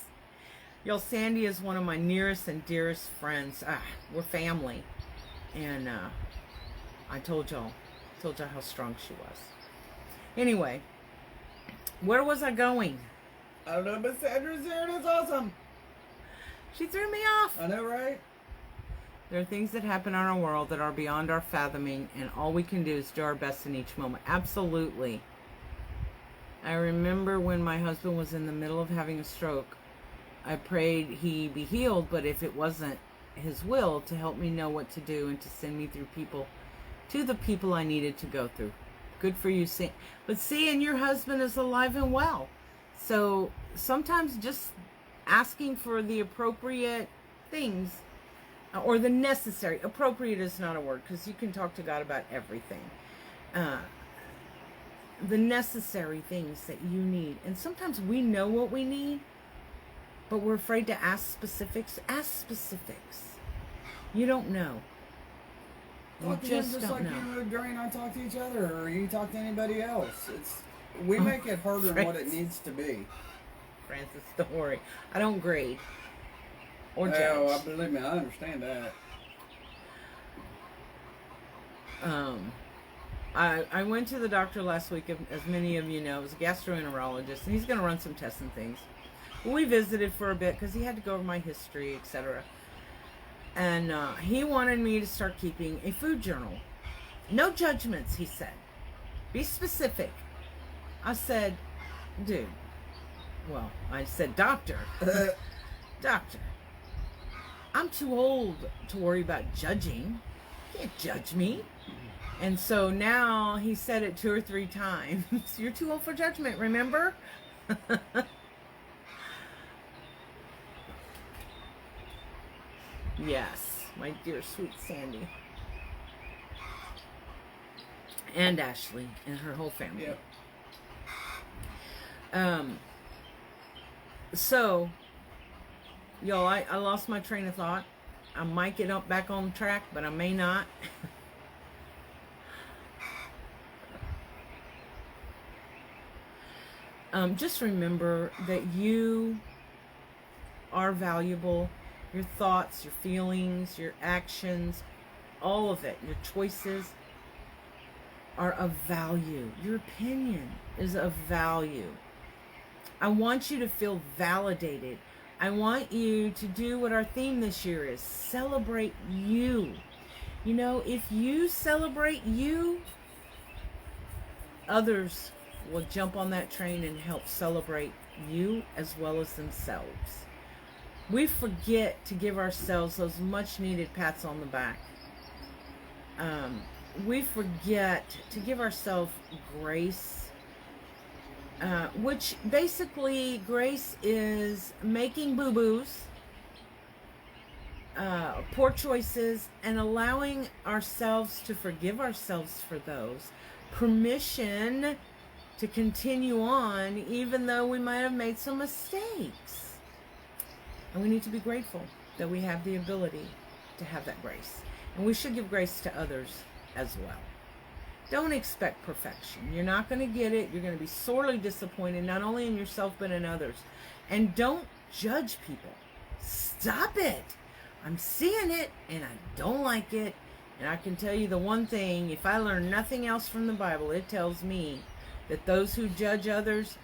Y'all, Sandy is one of my nearest and dearest friends. We're family. And I told y'all how strong she was. Anyway, where was I going? I don't know, but Sandra's here and it's awesome. She threw me off. I know, right? There are things that happen in our world that are beyond our fathoming, and all we can do is do our best in each moment. Absolutely. I remember when my husband was in the middle of having a stroke, I prayed he be healed, but if it wasn't his will, to help me know what to do and to send me through to the people I needed to go through. Good for you, but seeing your husband is alive and well. So sometimes just asking for the appropriate things, or the necessary. Appropriate is not a word, because you can talk to God about everything. The necessary things that you need. And sometimes we know what we need, but we're afraid to ask specifics. Ask specifics. You don't know. You just don't know. You know, Drea and I talk to each other, or you talk to anybody else. We make it harder than what it needs to be. Francis, don't worry. I don't grade or judge. Oh, believe me, I understand that. I went to the doctor last week, as many of you know. It was a gastroenterologist, and he's going to run some tests and things. We visited for a bit because he had to go over my history, etc. And he wanted me to start keeping a food journal. No judgments, he said. Be specific. I said, dude. Well, I said, doctor. Doctor. I'm too old to worry about judging. You can't judge me. And so now he said it 2 or 3 times. You're too old for judgment, remember? Yes, my dear sweet Sandy. And Ashley and her whole family. Yep. So, y'all, I lost my train of thought. I might get up back on track, but I may not. Just remember that you are valuable. Your thoughts, your feelings, your actions, all of it, your choices are of value. Your opinion is of value. I want you to feel validated. I want you to do what our theme this year is. Celebrate you. You know, if you celebrate you, others will jump on that train and help celebrate you as well as themselves. We forget to give ourselves those much needed pats on the back. We forget to give ourselves grace, which basically grace is making boo-boos, poor choices, and allowing ourselves to forgive ourselves for those. Permission to continue on, even though we might have made some mistakes. And we need to be grateful that we have the ability to have that grace. And we should give grace to others as well. Don't expect perfection. You're not going to get it. You're going to be sorely disappointed, not only in yourself, but in others. And don't judge people. Stop it. I'm seeing it, and I don't like it. And I can tell you the one thing, if I learn nothing else from the Bible, it tells me that those who judge others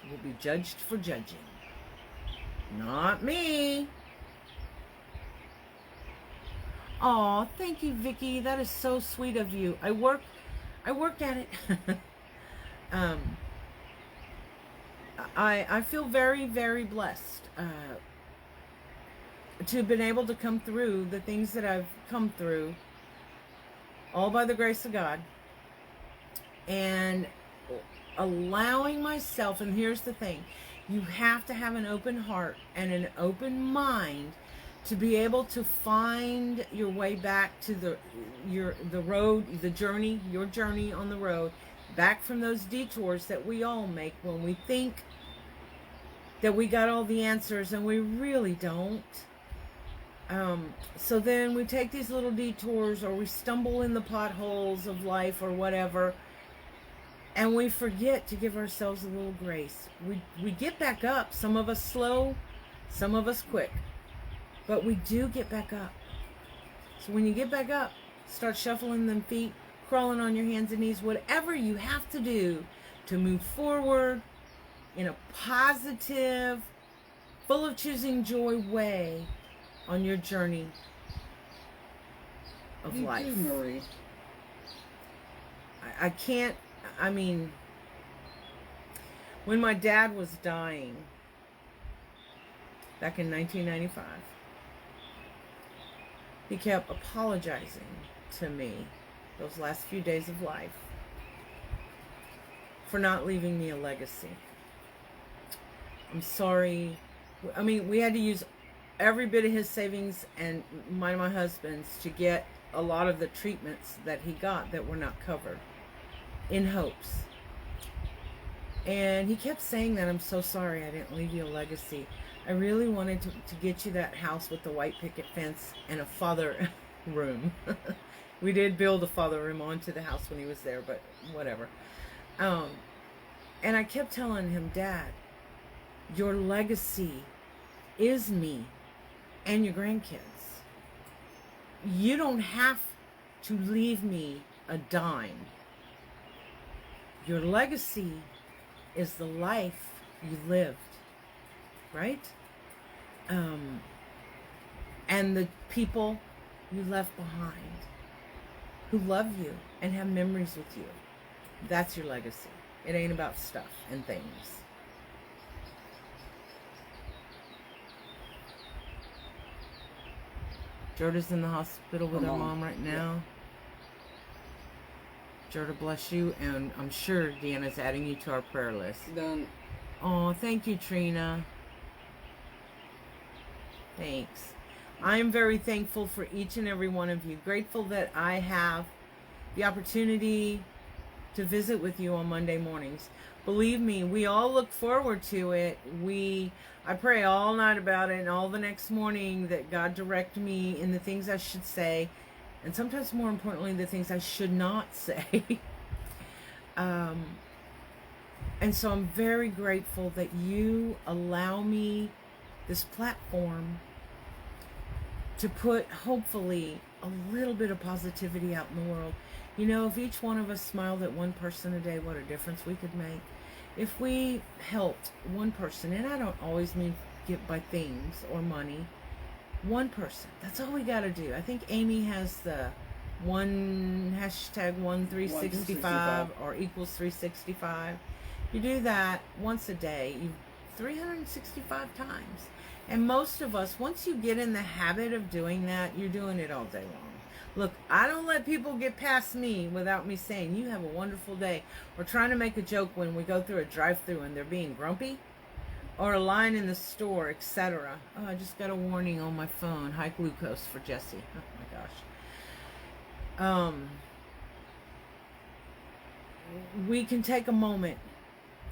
will be judged for judging. Not me. Aw, thank you, Vicky. That is so sweet of you. I worked at it. I feel very, very blessed to have been able to come through the things that I've come through, all by the grace of God, and allowing myself, and here's the thing, you have to have an open heart and an open mind to be able to find your way back to the road, the journey, your journey on the road, back from those detours that we all make when we think that we got all the answers and we really don't. So then we take these little detours, or we stumble in the potholes of life or whatever, and we forget to give ourselves a little grace. We get back up, some of us slow, some of us quick. But we do get back up. So when you get back up, start shuffling them feet, crawling on your hands and knees, whatever you have to do to move forward in a positive, full of choosing joy way on your journey of life. You do, Marie. I can't, I mean, when my dad was dying back in 1995, he kept apologizing to me those last few days of life for not leaving me a legacy. I'm sorry. I mean, we had to use every bit of his savings and my husband's to get a lot of the treatments that he got that were not covered, in hopes. And he kept saying that, I'm so sorry I didn't leave you a legacy. I really wanted to get you that house with the white picket fence and a father room. We did build a father room onto the house when he was there, but whatever. And I kept telling him, Dad, your legacy is me and your grandkids. You don't have to leave me a dime. Your legacy is the life you lived, right? And the people you left behind who love you and have memories with you. That's your legacy. It ain't about stuff and things. Jorda's in the hospital with her mom right now. Jorda, bless you, and I'm sure Deanna's adding you to our prayer list. Done. Oh, thank you, Trina. Thanks. I am very thankful for each and every one of you. Grateful that I have the opportunity to visit with you on Monday mornings. Believe me, we all look forward to it. I pray all night about it, and all the next morning that God direct me in the things I should say, and sometimes more importantly, the things I should not say. And so I'm very grateful that you allow me this platform to put, hopefully, a little bit of positivity out in the world. You know, if each one of us smiled at one person a day, what a difference we could make. If we helped one person, and I don't always mean get by things or money, one person, that's all we got to do. I think Amy has the #1365 or equals 365. You do that once a day, 365 times. And most of us, once you get in the habit of doing that, you're doing it all day long. Look, I don't let people get past me without me saying, you have a wonderful day. Or trying to make a joke when we go through a drive-thru and they're being grumpy. Or a line in the store, etc. Oh, I just got a warning on my phone. High glucose for Jesse. Oh my gosh. We can take a moment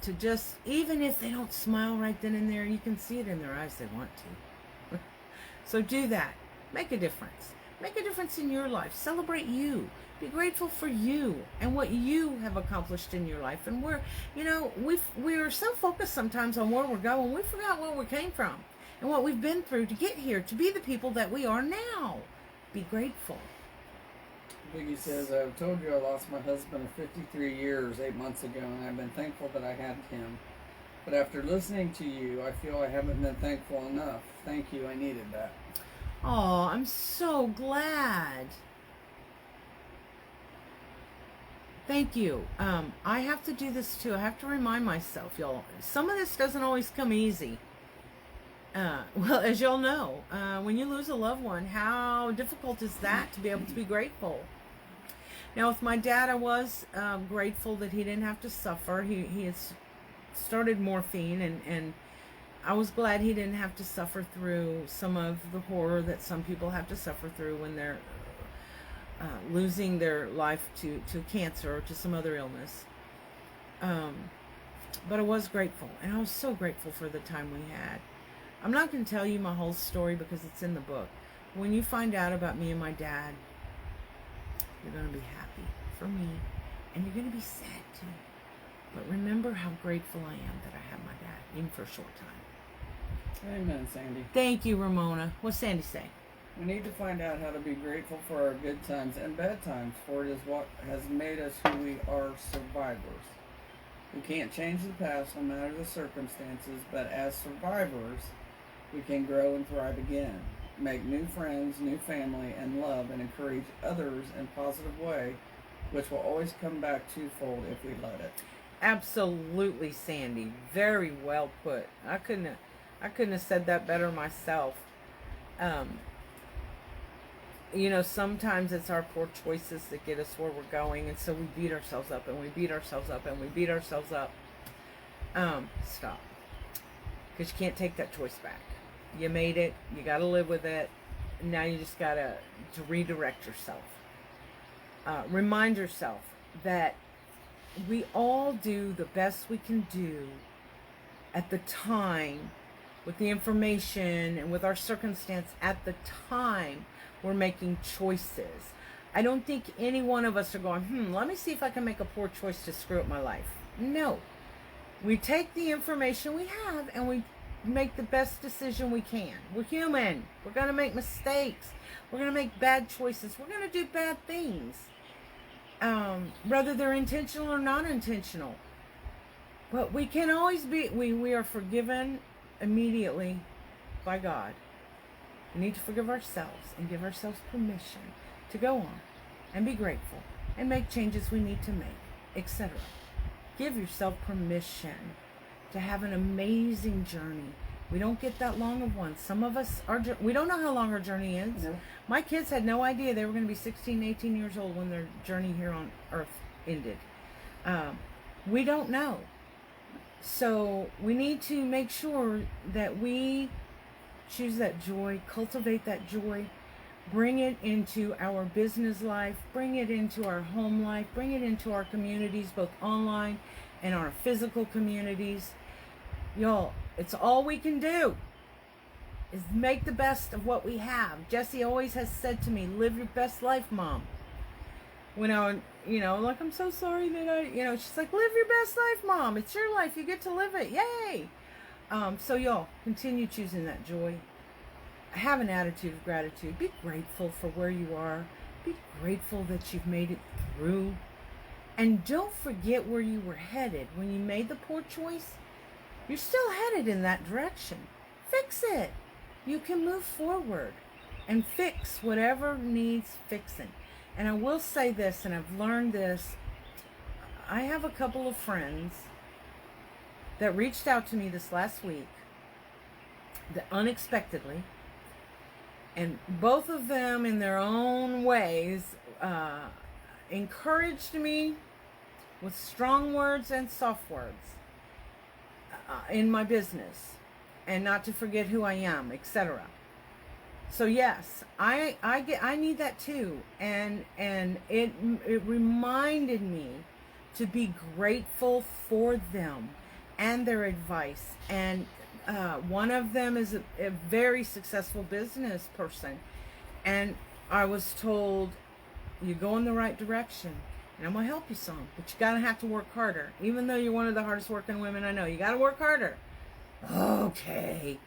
to just, even if they don't smile right then and there, you can see it in their eyes they want to. So do that. Make a difference. Make a difference in your life. Celebrate you. Be grateful for you and what you have accomplished in your life. And we're so focused sometimes on where we're going, we forgot where we came from and what we've been through to get here, to be the people that we are now. Be grateful. Biggie says, I've told you I lost my husband of 53 years 8 months ago, and I've been thankful that I had him. But after listening to you, I feel I haven't been thankful enough. Thank you, I needed that. Oh, I'm so glad. Thank you. I have to do this too. I have to remind myself, y'all. Some of this doesn't always come easy. Well, as y'all know, when you lose a loved one, how difficult is that to be able to be grateful? Now, with my dad, I was grateful that he didn't have to suffer. He had started morphine, and I was glad he didn't have to suffer through some of the horror that some people have to suffer through when they're losing their life to cancer or to some other illness. But I was grateful, and I was so grateful for the time we had. I'm not going to tell you my whole story because it's in the book. When you find out about me and my dad, you're going to be happy for me, and you're going to be sad too. But remember how grateful I am that I have my dad, even for a short time. Amen, Sandy. Thank you, Ramona. What's Sandy say? We need to find out how to be grateful for our good times and bad times, for it is what has made us who we are, survivors. We can't change the past no matter the circumstances, but as survivors, we can grow and thrive again, make new friends, new family, and love and encourage others in a positive way, which will always come back twofold if we let it. Absolutely, Sandy. Very well put. I couldn't have said that better myself. Sometimes it's our poor choices that get us where we're going, and so we beat ourselves up, and we beat ourselves up, and we beat ourselves up. Stop. Because you can't take that choice back. You made it. You got to live with it. Now you just got to redirect yourself. Remind yourself that we all do the best we can do at the time, with the information and with our circumstance at the time we're making choices. I don't think any one of us are going, let me see if I can make a poor choice to screw up my life. No. We take the information we have and we make the best decision we can. We're human. We're going to make mistakes. We're going to make bad choices. We're going to do bad things. Whether they're intentional or not intentional. But we can always we are forgiven immediately by God. We need to forgive ourselves and give ourselves permission to go on and be grateful and make changes we need to make, etc. Give yourself permission to have an amazing journey. We don't get that long of one. Some of us, we don't know how long our journey is. No. My kids had no idea they were going to be 16, 18 years old when their journey here on earth ended. We don't know. So we need to make sure that we choose that joy, cultivate that joy, bring it into our business life, bring it into our home life, bring it into our communities, both online and our physical communities. Y'all, it's all we can do is make the best of what we have. Jessie always has said to me, live your best life, Mom. When like, I'm so sorry that she's like, live your best life, Mom. It's your life. You get to live it. Yay. So y'all, continue choosing that joy. Have an attitude of gratitude. Be grateful for where you are. Be grateful that you've made it through. And don't forget where you were headed when you made the poor choice. You're still headed in that direction. Fix it. You can move forward and fix whatever needs fixing. And I will say this, and I've learned this. I have a couple of friends that reached out to me this last week that unexpectedly, and both of them in their own ways encouraged me with strong words and soft words in my business, and not to forget who I am, etc. So yes, I need that too, and it reminded me to be grateful for them and their advice. And one of them is a very successful business person. And I was told, you go in the right direction, and I'm going to help you some, but you got to have to work harder. Even though you're one of the hardest working women I know, you got to work harder. Okay.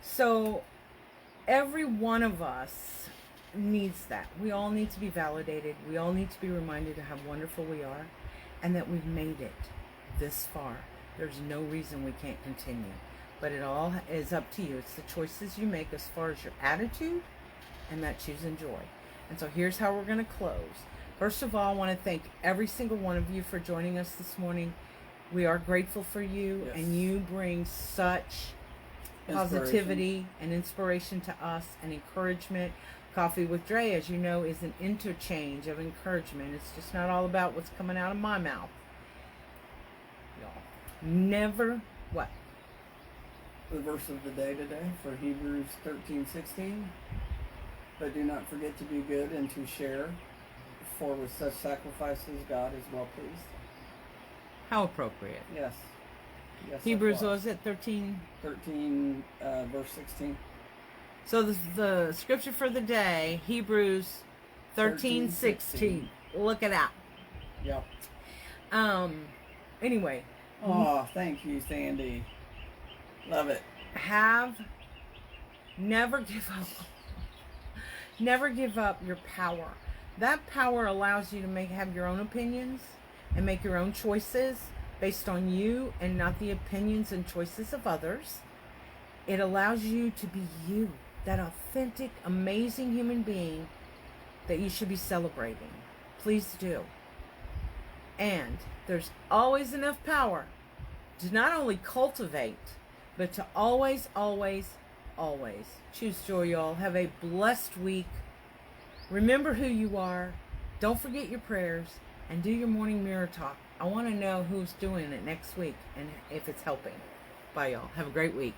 So every one of us needs that. We all need to be validated. We all need to be reminded of how wonderful we are and that we've made it this far. There's no reason we can't continue. But it all is up to you. It's the choices you make as far as your attitude and that choosing joy. And so here's how we're going to close. First of all, I want to thank every single one of you for joining us this morning. We are grateful for you, Yes. and you bring such positivity and inspiration to us and encouragement. Coffee with Drea, as you know, is an interchange of encouragement. It's just not all about what's coming out of my mouth. Y'all, never what? The verse of the day today for Hebrews 13:16. But do not forget to do good and to share, for with such sacrifices God is well pleased. How appropriate. Yes. Yes. Hebrews, what was it, 13? 13, verse 16. So the scripture for the day, Hebrews 13:16. Look it out. Yep. Anyway. Oh, thank you, Sandy. Love it. Never give up. Never give up your power. That power allows you to have your own opinions and make your own choices based on you and not the opinions and choices of others. It allows you to be you, that authentic, amazing human being that you should be celebrating. Please do. And there's always enough power to not only cultivate, but to always, always, always choose joy, y'all. Have a blessed week. Remember who you are. Don't forget your prayers, and do your morning mirror talk. I want to know who's doing it next week and if it's helping. Bye, y'all. Have a great week.